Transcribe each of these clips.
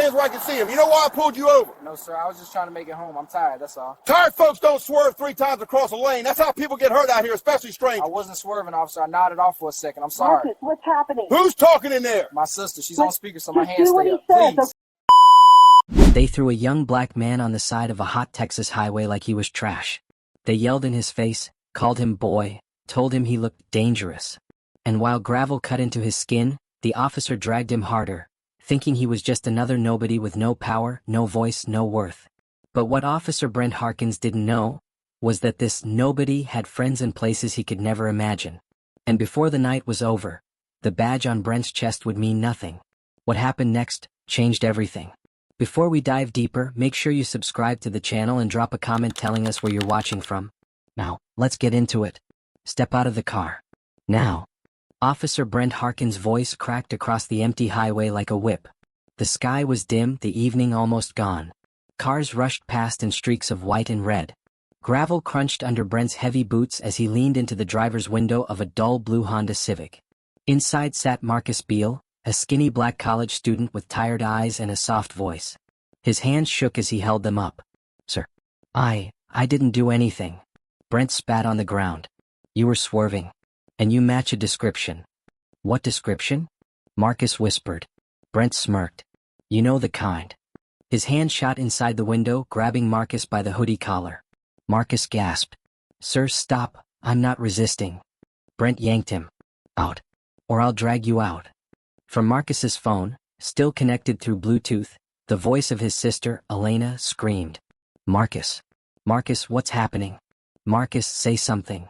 hands where I can see them. You know why I pulled you over? No, sir. I was just trying to make it home. I'm tired, that's all. Tired folks don't swerve 3 times across a lane. That's how people get hurt out here, especially strangers. I wasn't swerving, officer. I nodded off for a second. I'm sorry. Marcus, what's happening? Who's talking in there? My sister. She's on speaker, so my Just hands do what stay he up. says, Please. They threw a young black man on the side of a hot Texas highway like he was trash. They yelled in his face, called him boy, told him he looked dangerous. And while gravel cut into his skin, the officer dragged him harder, thinking he was just another nobody with no power, no voice, no worth. But what Officer Brent Harkins didn't know was that this nobody had friends in places he could never imagine. And before the night was over, the badge on Brent's chest would mean nothing. What happened next changed everything. Before we dive deeper, make sure you subscribe to the channel and drop a comment telling us where you're watching from. Now, let's get into it. Step out of the car. Now. Officer Brent Harkins' voice cracked across the empty highway like a whip. The sky was dim, the evening almost gone. Cars rushed past in streaks of white and red. Gravel crunched under Brent's heavy boots as he leaned into the driver's window of a dull blue Honda Civic. Inside sat Marcus Beal, a skinny black college student with tired eyes and a soft voice. His hands shook as he held them up. Sir, I didn't do anything. Brent spat on the ground. You were swerving. And you match a description. What description? Marcus whispered. Brent smirked. You know the kind. His hand shot inside the window, grabbing Marcus by the hoodie collar. Marcus gasped. Sir, stop, I'm not resisting. Brent yanked him. Out. Or I'll drag you out. From Marcus's phone, still connected through Bluetooth, the voice of his sister, Elena, screamed. Marcus. Marcus, what's happening? Marcus, say something.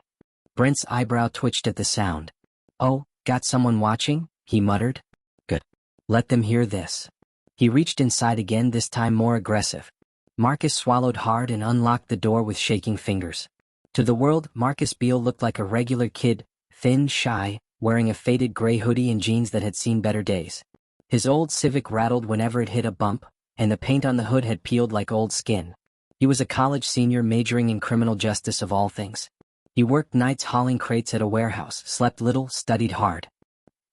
Brent's eyebrow twitched at the sound. Oh, got someone watching? He muttered. Good. Let them hear this. He reached inside again, this time more aggressive. Marcus swallowed hard and unlocked the door with shaking fingers. To the world, Marcus Beal looked like a regular kid, thin, shy, wearing a faded gray hoodie and jeans that had seen better days. His old Civic rattled whenever it hit a bump, and the paint on the hood had peeled like old skin. He was a college senior majoring in criminal justice of all things. He worked nights hauling crates at a warehouse, slept little, studied hard.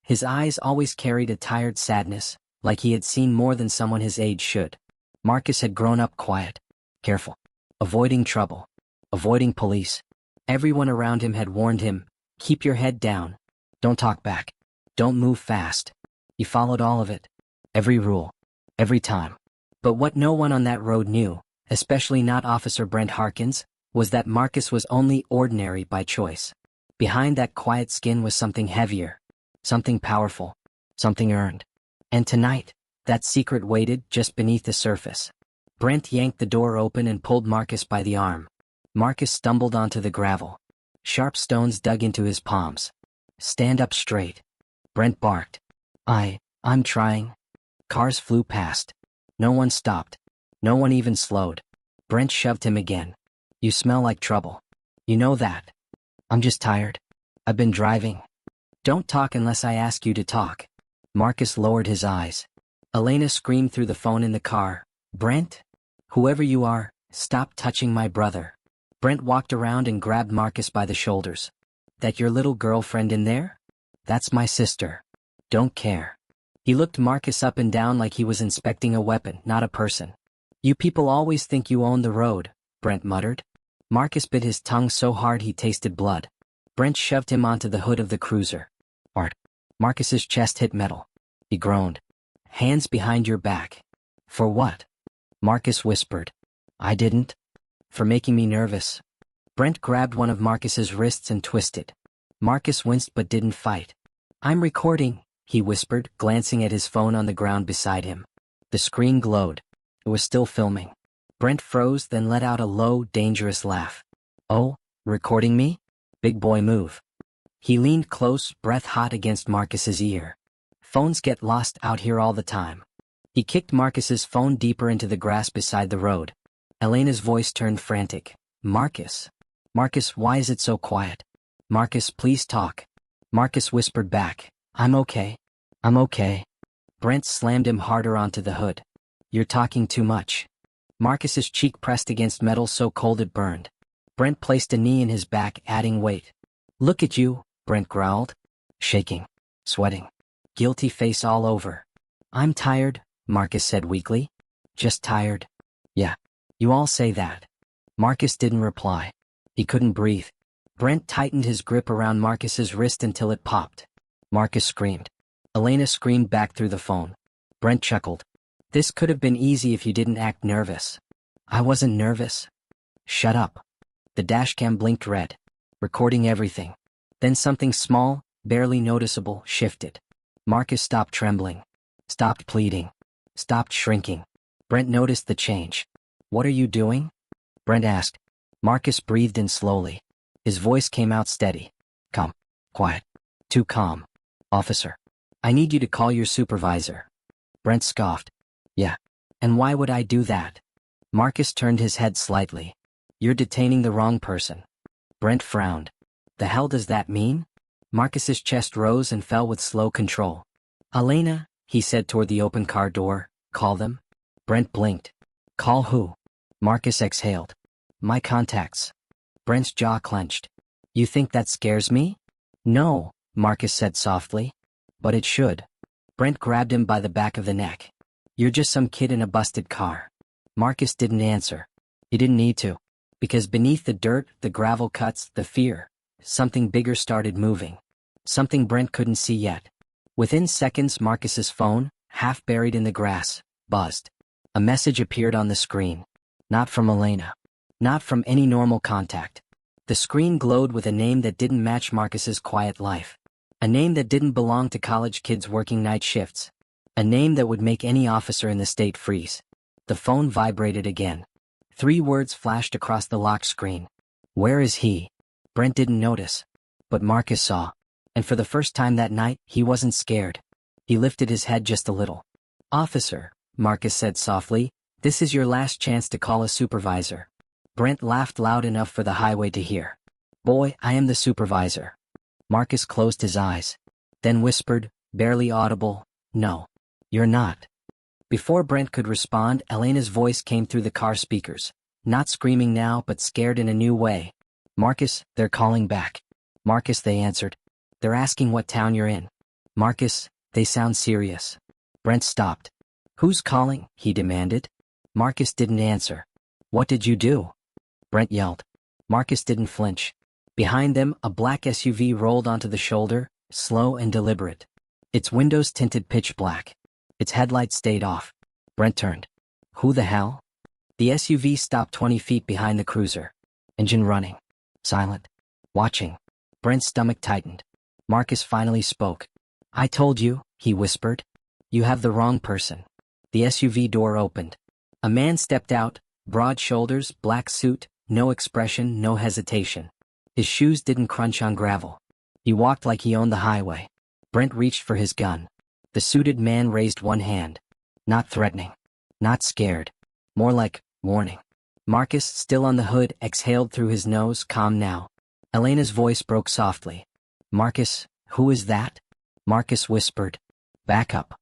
His eyes always carried a tired sadness, like he had seen more than someone his age should. Marcus had grown up quiet, careful, avoiding trouble, avoiding police. Everyone around him had warned him, keep your head down, don't talk back, don't move fast. He followed all of it, every rule, every time. But what no one on that road knew, especially not Officer Brent Harkins, was that Marcus was only ordinary by choice. Behind that quiet skin was something heavier, something powerful, something earned. And tonight, that secret waited just beneath the surface. Brent yanked the door open and pulled Marcus by the arm. Marcus stumbled onto the gravel. Sharp stones dug into his palms. Stand up straight. Brent barked. I'm trying. Cars flew past. No one stopped. No one even slowed. Brent shoved him again. You smell like trouble. You know that. I'm just tired. I've been driving. Don't talk unless I ask you to talk. Marcus lowered his eyes. Elena screamed through the phone in the car. Brent? Whoever you are, stop touching my brother. Brent walked around and grabbed Marcus by the shoulders. That your little girlfriend in there? That's my sister. Don't care. He looked Marcus up and down like he was inspecting a weapon, not a person. You people always think you own the road, Brent muttered. Marcus bit his tongue so hard he tasted blood. Brent shoved him onto the hood of the cruiser. Art. Marcus's chest hit metal. He groaned. Hands behind your back. For what? Marcus whispered. I didn't. For making me nervous. Brent grabbed one of Marcus's wrists and twisted. Marcus winced but didn't fight. I'm recording, he whispered, glancing at his phone on the ground beside him. The screen glowed. It was still filming. Brent froze, then let out a low, dangerous laugh. Oh, recording me? Big boy move. He leaned close, breath hot against Marcus's ear. Phones get lost out here all the time. He kicked Marcus's phone deeper into the grass beside the road. Elena's voice turned frantic. Marcus. Marcus, why is it so quiet? Marcus, please talk. Marcus whispered back. I'm okay. I'm okay. Brent slammed him harder onto the hood. You're talking too much. Marcus's cheek pressed against metal so cold it burned. Brent placed a knee in his back, adding weight. Look at you, Brent growled. Shaking. Sweating. Guilty face all over. I'm tired, Marcus said weakly. Just tired? Yeah. You all say that. Marcus didn't reply. He couldn't breathe. Brent tightened his grip around Marcus's wrist until it popped. Marcus screamed. Elena screamed back through the phone. Brent chuckled. This could have been easy if you didn't act nervous. I wasn't nervous. Shut up. The dashcam blinked red, recording everything. Then something small, barely noticeable, shifted. Marcus stopped trembling, stopped pleading, stopped shrinking. Brent noticed the change. What are you doing? Brent asked. Marcus breathed in slowly. His voice came out steady. Calm. Quiet. Too calm. Officer. I need you to call your supervisor. Brent scoffed. Yeah. And why would I do that? Marcus turned his head slightly. You're detaining the wrong person. Brent frowned. The hell does that mean? Marcus's chest rose and fell with slow control. Elena, he said toward the open car door, call them. Brent blinked. Call who? Marcus exhaled. My contacts. Brent's jaw clenched. You think that scares me? No, Marcus said softly. But it should. Brent grabbed him by the back of the neck. You're just some kid in a busted car. Marcus didn't answer. He didn't need to. Because beneath the dirt, the gravel cuts, the fear, something bigger started moving. Something Brent couldn't see yet. Within seconds, Marcus's phone, half buried in the grass, buzzed. A message appeared on the screen. Not from Elena. Not from any normal contact. The screen glowed with a name that didn't match Marcus's quiet life. A name that didn't belong to college kids working night shifts. A name that would make any officer in the state freeze. The phone vibrated again. 3 words flashed across the locked screen. Where is he? Brent didn't notice. But Marcus saw. And for the first time that night, he wasn't scared. He lifted his head just a little. Officer, Marcus said softly, this is your last chance to call a supervisor. Brent laughed loud enough for the highway to hear. Boy, I am the supervisor. Marcus closed his eyes. Then whispered, barely audible, no, you're not. Before Brent could respond, Elena's voice came through the car speakers. Not screaming now, but scared in a new way. Marcus, they're calling back. Marcus, they answered. They're asking what town you're in. Marcus, they sound serious. Brent stopped. Who's calling? He demanded. Marcus didn't answer. What did you do? Brent yelled. Marcus didn't flinch. Behind them, a black SUV rolled onto the shoulder, slow and deliberate. Its windows tinted pitch black. Its headlights stayed off. Brent turned. Who the hell? The SUV stopped 20 feet behind the cruiser. Engine running. Silent. Watching. Brent's stomach tightened. Marcus finally spoke. I told you, he whispered. You have the wrong person. The SUV door opened. A man stepped out, broad shoulders, black suit, no expression, no hesitation. His shoes didn't crunch on gravel. He walked like he owned the highway. Brent reached for his gun. The suited man raised one hand. Not threatening. Not scared. More like warning. Marcus, still on the hood, exhaled through his nose, calm now. Elena's voice broke softly. Marcus, who is that? Marcus whispered. Back up.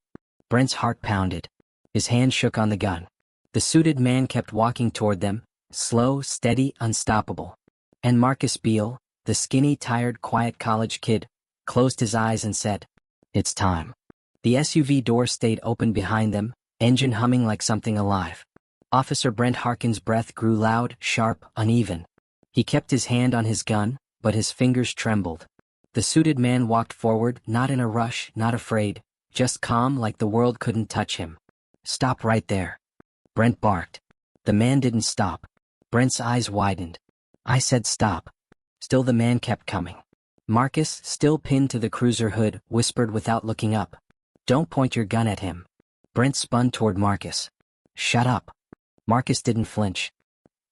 Brent's heart pounded. His hand shook on the gun. The suited man kept walking toward them, slow, steady, unstoppable. And Marcus Beale, the skinny, tired, quiet college kid, closed his eyes and said, It's time. The SUV door stayed open behind them, engine humming like something alive. Officer Brent Harkin's breath grew loud, sharp, uneven. He kept his hand on his gun, but his fingers trembled. The suited man walked forward, not in a rush, not afraid, just calm like the world couldn't touch him. Stop right there. Brent barked. The man didn't stop. Brent's eyes widened. I said stop. Still the man kept coming. Marcus, still pinned to the cruiser hood, whispered without looking up. Don't point your gun at him. Brent spun toward Marcus. Shut up. Marcus didn't flinch.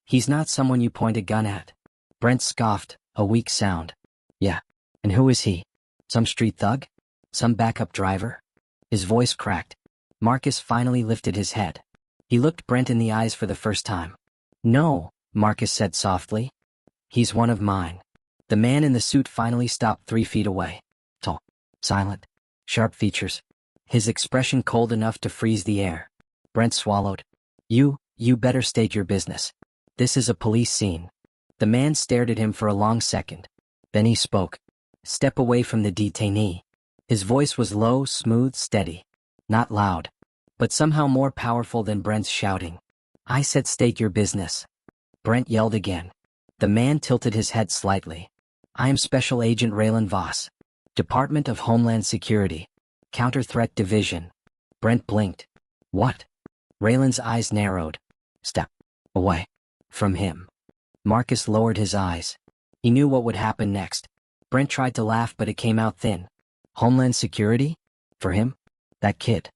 He's not someone you point a gun at. Brent scoffed, a weak sound. Yeah. And who is he? Some street thug? Some backup driver? His voice cracked. Marcus finally lifted his head. He looked Brent in the eyes for the first time. No, Marcus said softly. He's one of mine. The man in the suit finally stopped 3 feet away. Tall, silent, sharp features. His expression cold enough to freeze the air. Brent swallowed. You better state your business. This is a police scene. The man stared at him for a long second. Then he spoke. Step away from the detainee. His voice was low, smooth, steady. Not loud. but somehow more powerful than Brent's shouting. "I said state your business." Brent yelled again. The man tilted his head slightly. "I am Special Agent Raylan Voss. Department of Homeland Security. Counter-Threat Division." Brent blinked. "What?" Raylan's eyes narrowed. "Step away from him." Marcus lowered his eyes. He knew what would happen next. Brent tried to laugh, but it came out thin. "Homeland Security? For him? That kid?"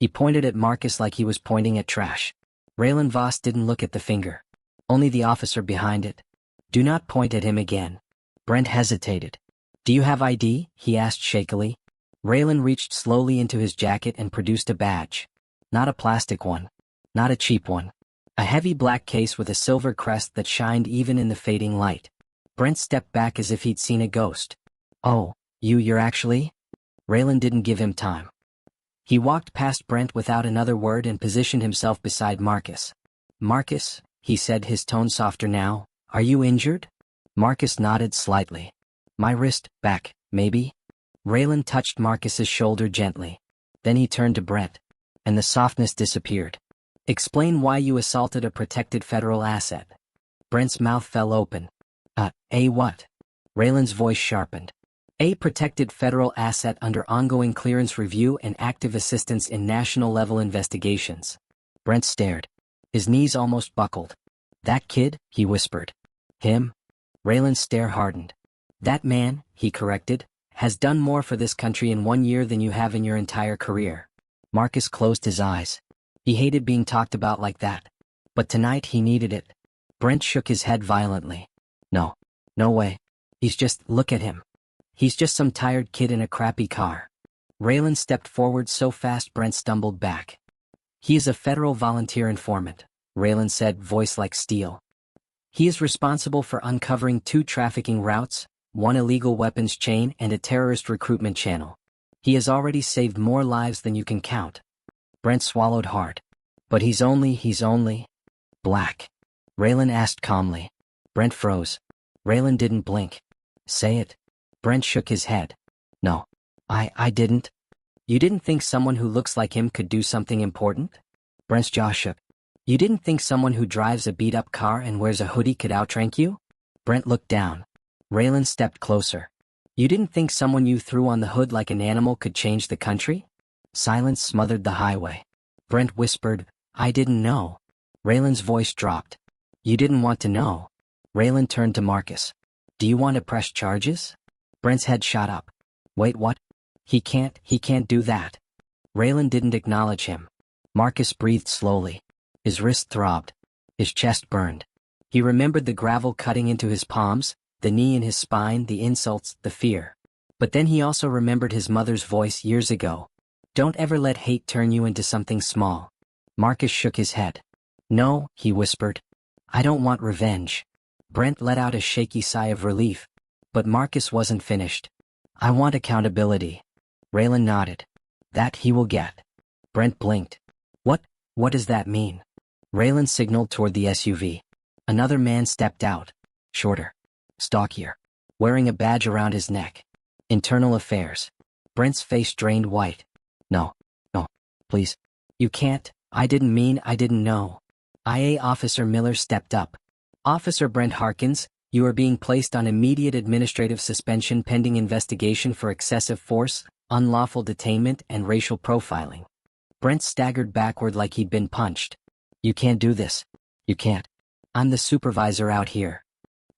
He pointed at Marcus like he was pointing at trash. Raylan Voss didn't look at the finger. Only the officer behind it. "Do not point at him again." Brent hesitated. "Do you have ID?" he asked shakily. Raylan reached slowly into his jacket and produced a badge. Not a plastic one. Not a cheap one. A heavy black case with a silver crest that shined even in the fading light. Brent stepped back as if he'd seen a ghost. "Oh, you're actually?" Raylan didn't give him time. He walked past Brent without another word and positioned himself beside Marcus. "Marcus," he said, his tone softer now, "are you injured?" Marcus nodded slightly. "My wrist, back, maybe?" Raylan touched Marcus's shoulder gently. Then he turned to Brent. And the softness disappeared. "Explain why you assaulted a protected federal asset." Brent's mouth fell open. A what?" Raylan's voice sharpened. "A protected federal asset under ongoing clearance review and active assistance in national-level investigations." Brent stared. His knees almost buckled. "That kid?" he whispered. "Him?" Raylan's stare hardened. "That man," he corrected, "has done more for this country in 1 year than you have in your entire career." Marcus closed his eyes. He hated being talked about like that. But tonight he needed it. Brent shook his head violently. "No. No way. He's just, look at him. He's just some tired kid in a crappy car." Raylan stepped forward so fast Brent stumbled back. "He is a federal volunteer informant," Raylan said, voice like steel. "He is responsible for uncovering 2 trafficking routes, 1 illegal weapons chain and a terrorist recruitment channel. He has already saved more lives than you can count." Brent swallowed hard. "But he's only black?" Raylan asked calmly. Brent froze. Raylan didn't blink. "Say it." Brent shook his head. "No. I didn't." "You didn't think someone who looks like him could do something important?" Brent's jaw shook. "You didn't think someone who drives a beat-up car and wears a hoodie could outrank you?" Brent looked down. Raylan stepped closer. "You didn't think someone you threw on the hood like an animal could change the country?" Silence smothered the highway. Brent whispered, "I didn't know." Raylan's voice dropped. "You didn't want to know." Raylan turned to Marcus. "Do you want to press charges?" Brent's head shot up. "Wait, what?" He can't do that." Raylan didn't acknowledge him. Marcus breathed slowly. His wrist throbbed. His chest burned. He remembered the gravel cutting into his palms, the knee in his spine, the insults, the fear. But then he also remembered his mother's voice years ago. "Don't ever let hate turn you into something small." Marcus shook his head. "No," he whispered. "I don't want revenge." Brent let out a shaky sigh of relief. But Marcus wasn't finished. "I want accountability." Raylan nodded. "That he will get." Brent blinked. What does that mean?" Raylan signaled toward the SUV. Another man stepped out. Shorter. Stockier. Wearing a badge around his neck. Internal Affairs. Brent's face drained white. No, please. You can't. I didn't know." IA Officer Miller stepped up. "Officer Brent Harkins, you are being placed on immediate administrative suspension pending investigation for excessive force, unlawful detainment, and racial profiling." Brent staggered backward like he'd been punched. "You can't do this. You can't. I'm the supervisor out here."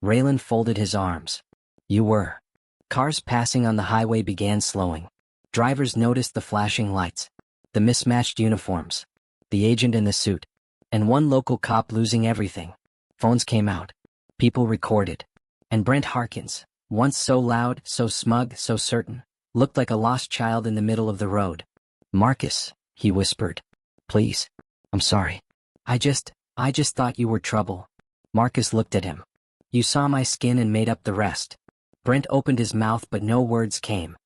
Raylan folded his arms. "You were." Cars passing on the highway began slowing. Drivers noticed the flashing lights, the mismatched uniforms, the agent in the suit, and one local cop losing everything. Phones came out. People recorded. And Brent Harkins, once so loud, so smug, so certain, looked like a lost child in the middle of the road. "Marcus," he whispered. "Please. I'm sorry. I just thought you were trouble." Marcus looked at him. "You saw my skin and made up the rest." Brent opened his mouth but no words came.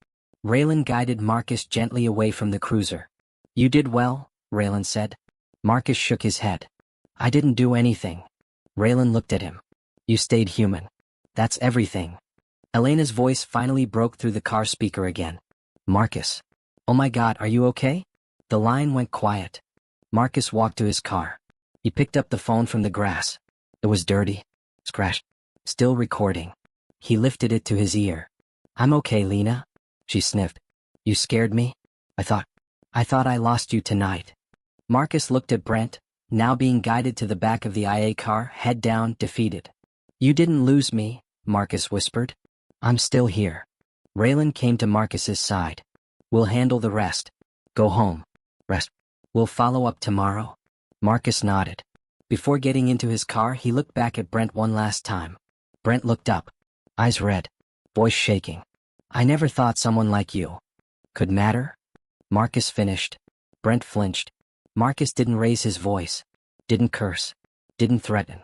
Raylan guided Marcus gently away from the cruiser. "You did well," Raylan said. Marcus shook his head. "I didn't do anything." Raylan looked at him. "You stayed human. That's everything." Elena's voice finally broke through the car speaker again. "Marcus. Oh my God, are you okay?" The line went quiet. Marcus walked to his car. He picked up the phone from the grass. It was dirty. Scratched. Still recording. He lifted it to his ear. "I'm okay, Lena," she sniffed. "You scared me? I thought I lost you tonight." Marcus looked at Brent, now being guided to the back of the IA car, head down, defeated. "You didn't lose me," Marcus whispered. "I'm still here." Raylan came to Marcus's side. "We'll handle the rest. Go home. Rest. We'll follow up tomorrow." Marcus nodded. Before getting into his car, he looked back at Brent one last time. Brent looked up. Eyes red. Voice shaking. "I never thought someone like you could matter." Marcus finished. Brent flinched. Marcus didn't raise his voice. Didn't curse. Didn't threaten.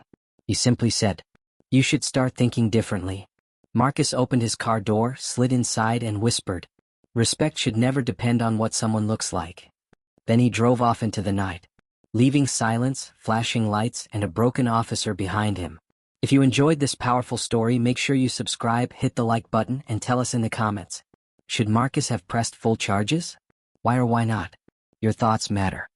He simply said, "You should start thinking differently." Marcus opened his car door, slid inside, and whispered, "Respect should never depend on what someone looks like." Then he drove off into the night, leaving silence, flashing lights, and a broken officer behind him. If you enjoyed this powerful story, make sure you subscribe, hit the like button, and tell us in the comments. Should Marcus have pressed full charges? Why or why not? Your thoughts matter.